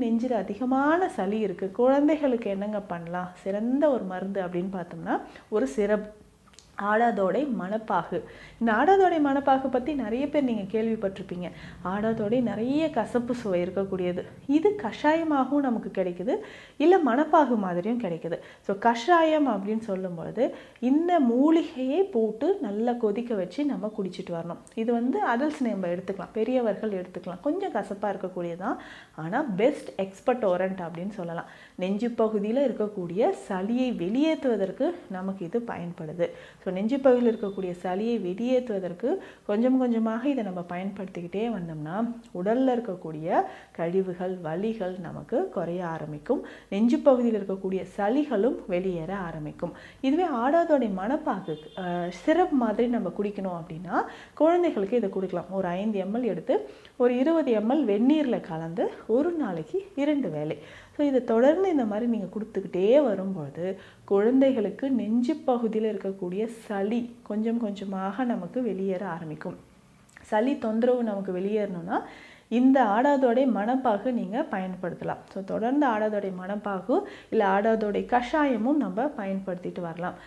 நெஞ்சில் அதிகமான சளி இருக்குது, குழந்தைகளுக்கு என்னங்க பண்ணலாம்? சிறந்த ஒரு மருந்து அப்படின்னு பார்த்தோம்னா ஒரு சிரப், ஆடாதோடை மணப்பாகு. இந்த ஆடாதோடை மணப்பாகு பற்றி நிறைய பேர் நீங்கள் கேள்விப்பட்டிருப்பீங்க. ஆடாதோடை நிறைய கசப்பு சுவை இருக்கக்கூடியது. இது கஷாயமாகவும் நமக்கு கிடைக்குது, இல்லை மணப்பாகு மாதிரியும் கிடைக்குது. ஸோ கஷாயம் அப்படின்னு சொல்லும்பொழுது இந்த மூலிகையை போட்டு நல்லா கொதிக்க வச்சு நம்ம குடிச்சிட்டு வரணும். இது வந்து அடல்ட்ஸ் நம்ம எடுத்துக்கலாம், பெரியவர்கள் எடுத்துக்கலாம். கொஞ்சம் கசப்பாக இருக்கக்கூடியதான், ஆனால் பெஸ்ட் எக்ஸ்பர்டோரண்ட் அப்படின்னு சொல்லலாம். நெஞ்சு பகுதியில் இருக்கக்கூடிய சளியை வெளியேற்றுவதற்கு நமக்கு இது பயன்படுது. ஸோ நெஞ்சு பகுதியில் இருக்கக்கூடிய சளியை வெளியேற்றுவதற்கு கொஞ்சம் கொஞ்சமாக இதை நம்ம பயன்படுத்திக்கிட்டே வந்தோம்னா உடலில் இருக்கக்கூடிய கழிவுகள், வலிகள் நமக்கு குறைய ஆரம்பிக்கும். நெஞ்சு பகுதியில் இருக்கக்கூடிய சளிகளும் வெளியேற ஆரம்பிக்கும். இதுவே ஆடாதோடை மணப்பாகு சிரப் மாதிரி நம்ம குடிக்கணும் அப்படின்னா குழந்தைகளுக்கு இதை கொடுக்கலாம். ஒரு 5 ml எடுத்து ஒரு 20 ml வெந்நீரில் கலந்து ஒரு நாளைக்கு 2 வேளை. ஸோ இதை தொடர்ந்து இந்த மாதிரி நீங்கள் கொடுத்துக்கிட்டே வரும்பொழுது குழந்தைகளுக்கு நெஞ்சு பகுதியில் இருக்கக்கூடிய சளி கொஞ்சம் கொஞ்சமாக நமக்கு வெளியேற ஆரம்பிக்கும். சளி தொந்தரவு நமக்கு வெளியேறணும்னா இந்த ஆடாதோடை மணப்பாகு நீங்கள் பயன்படுத்தலாம். ஸோ தொடர்ந்து ஆடாதோடை மணப்பாகு இல்லை ஆடாதோடை கஷாயமும் நம்ம பயன்படுத்திட்டு வரலாம்.